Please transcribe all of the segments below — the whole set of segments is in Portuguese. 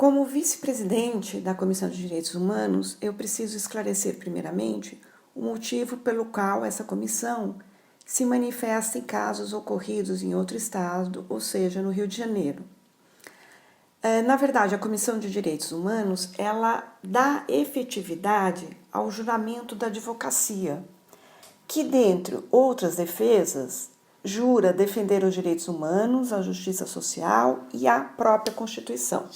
Como vice-presidente da Comissão de Direitos Humanos, eu preciso esclarecer primeiramente o motivo pelo qual essa comissão se manifesta em casos ocorridos em outro estado, ou seja, no Rio de Janeiro. Na verdade, a Comissão de Direitos Humanos, ela dá efetividade ao juramento da advocacia, que, dentre outras defesas, jura defender os direitos humanos, a justiça social e a própria Constituição.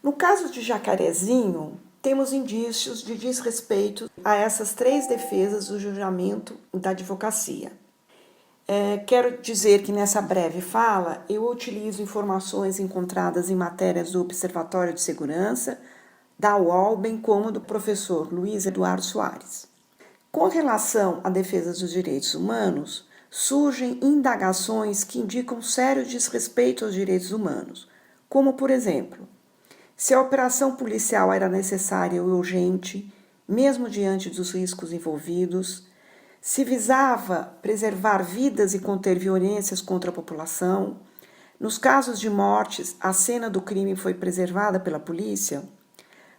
No caso de Jacarezinho, temos indícios de desrespeito a essas três defesas do juramento da advocacia. Quero dizer que nessa breve fala eu utilizo informações encontradas em matérias do Observatório de Segurança, da UOL, bem como do professor Luiz Eduardo Soares. Com relação à defesa dos direitos humanos, surgem indagações que indicam sério desrespeito aos direitos humanos, como, por exemplo, se a operação policial era necessária ou urgente, mesmo diante dos riscos envolvidos, se visava preservar vidas e conter violências contra a população, nos casos de mortes, a cena do crime foi preservada pela polícia,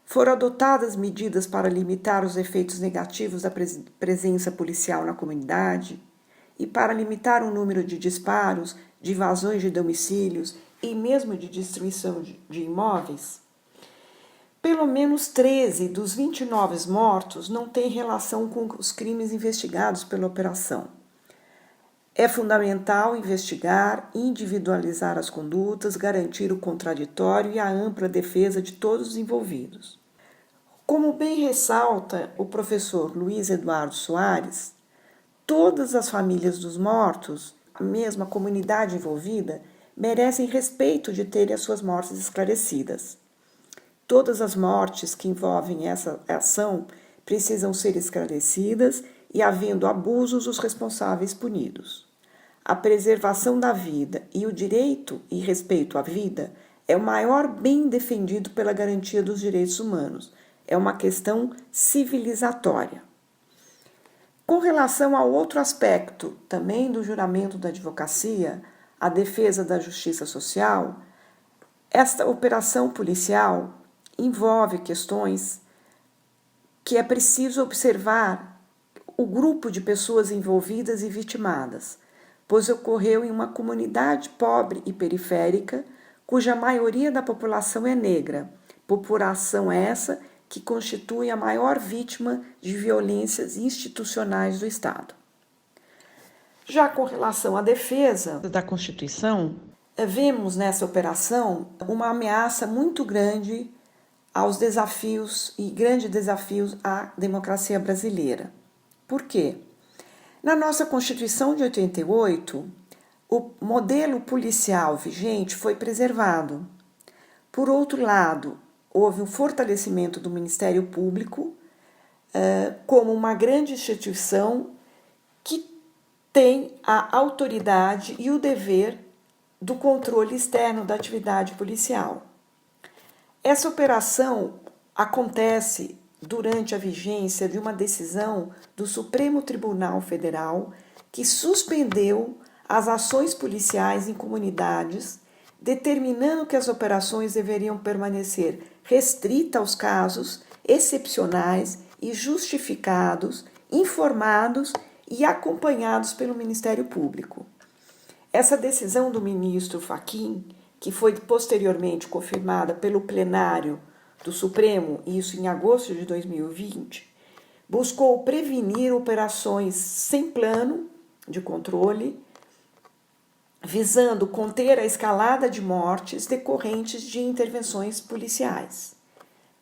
foram adotadas medidas para limitar os efeitos negativos da presença policial na comunidade e para limitar o número de disparos, de invasões de domicílios e mesmo de destruição de imóveis. Pelo menos 13 dos 29 mortos não têm relação com os crimes investigados pela operação. É fundamental investigar, individualizar as condutas, garantir o contraditório e a ampla defesa de todos os envolvidos. Como bem ressalta o professor Luiz Eduardo Soares, todas as famílias dos mortos, a mesma comunidade envolvida, merecem respeito de terem as suas mortes esclarecidas. Todas as mortes que envolvem essa ação precisam ser esclarecidas e, havendo abusos, os responsáveis punidos. A preservação da vida e o direito e respeito à vida é o maior bem defendido pela garantia dos direitos humanos. É uma questão civilizatória. Com relação a outro aspecto, também do juramento da advocacia, a defesa da justiça social, esta operação policial envolve questões que é preciso observar o grupo de pessoas envolvidas e vitimadas, pois ocorreu em uma comunidade pobre e periférica, cuja maioria da população é negra, população essa que constitui a maior vítima de violências institucionais do Estado. Já com relação à defesa da Constituição, vemos nessa operação uma ameaça muito grande aos desafios e grandes desafios à democracia brasileira. Por quê? Na nossa Constituição de 88, o modelo policial vigente foi preservado. Por outro lado, houve um fortalecimento do Ministério Público como uma grande instituição que tem a autoridade e o dever do controle externo da atividade policial. Essa operação acontece durante a vigência de uma decisão do Supremo Tribunal Federal que suspendeu as ações policiais em comunidades, determinando que as operações deveriam permanecer restritas aos casos excepcionais e justificados, informados e acompanhados pelo Ministério Público. Essa decisão do ministro Fachin, que foi posteriormente confirmada pelo plenário do Supremo, isso em agosto de 2020, buscou prevenir operações sem plano de controle, visando conter a escalada de mortes decorrentes de intervenções policiais.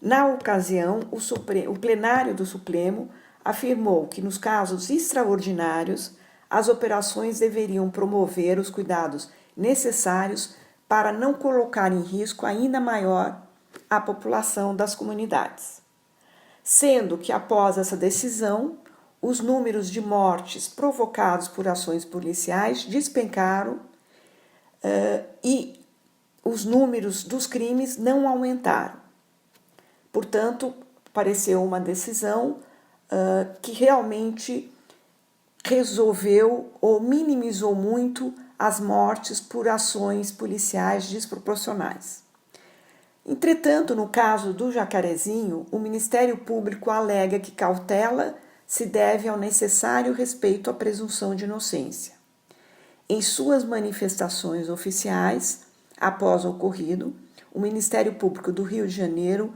Na ocasião, o plenário do Supremo afirmou que, nos casos extraordinários, as operações deveriam promover os cuidados necessários para não colocar em risco ainda maior a população das comunidades. Sendo que, após essa decisão, os números de mortes provocados por ações policiais despencaram e os números dos crimes não aumentaram. Portanto, pareceu uma decisão que realmente resolveu ou minimizou muito as mortes por ações policiais desproporcionais. Entretanto, no caso do Jacarezinho, o Ministério Público alega que cautela se deve ao necessário respeito à presunção de inocência. Em suas manifestações oficiais, após o ocorrido, o Ministério Público do Rio de Janeiro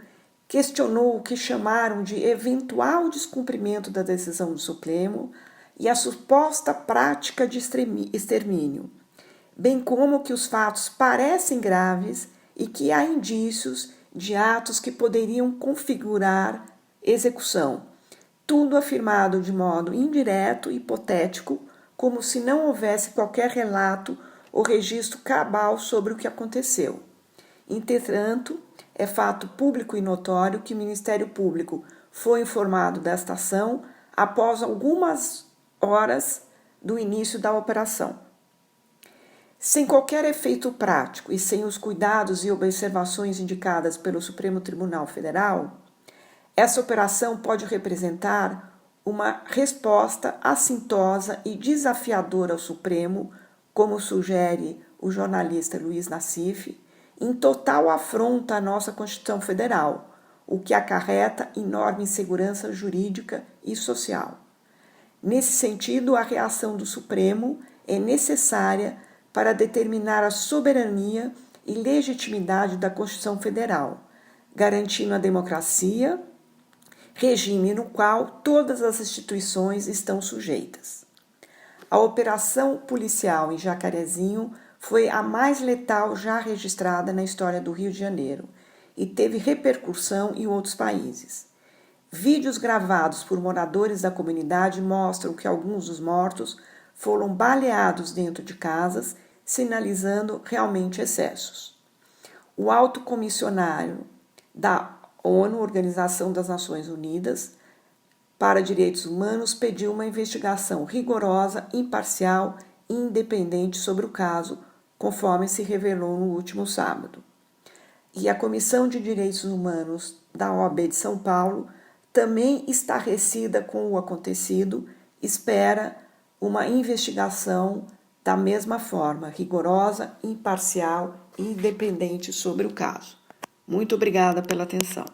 questionou o que chamaram de eventual descumprimento da decisão do Supremo e a suposta prática de extermínio, bem como que os fatos parecem graves e que há indícios de atos que poderiam configurar execução, tudo afirmado de modo indireto e hipotético, como se não houvesse qualquer relato ou registro cabal sobre o que aconteceu. Entretanto, é fato público e notório que o Ministério Público foi informado desta ação após algumas horas do início da operação. Sem qualquer efeito prático e sem os cuidados e observações indicadas pelo Supremo Tribunal Federal, essa operação pode representar uma resposta assintosa e desafiadora ao Supremo, como sugere o jornalista Luiz Nassif, em total afronta à nossa Constituição Federal, o que acarreta enorme insegurança jurídica e social. Nesse sentido, a reação do Supremo é necessária para determinar a soberania e legitimidade da Constituição Federal, garantindo a democracia, regime no qual todas as instituições estão sujeitas. A operação policial em Jacarezinho foi a mais letal já registrada na história do Rio de Janeiro e teve repercussão em outros países. Vídeos gravados por moradores da comunidade mostram que alguns dos mortos foram baleados dentro de casas, sinalizando realmente excessos. O alto comissionário da ONU, Organização das Nações Unidas, para Direitos Humanos, pediu uma investigação rigorosa, imparcial e independente sobre o caso, conforme se revelou no último sábado. E a Comissão de Direitos Humanos da OAB de São Paulo, também estarrecida com o acontecido, espera uma investigação da mesma forma, rigorosa, imparcial e independente sobre o caso. Muito obrigada pela atenção.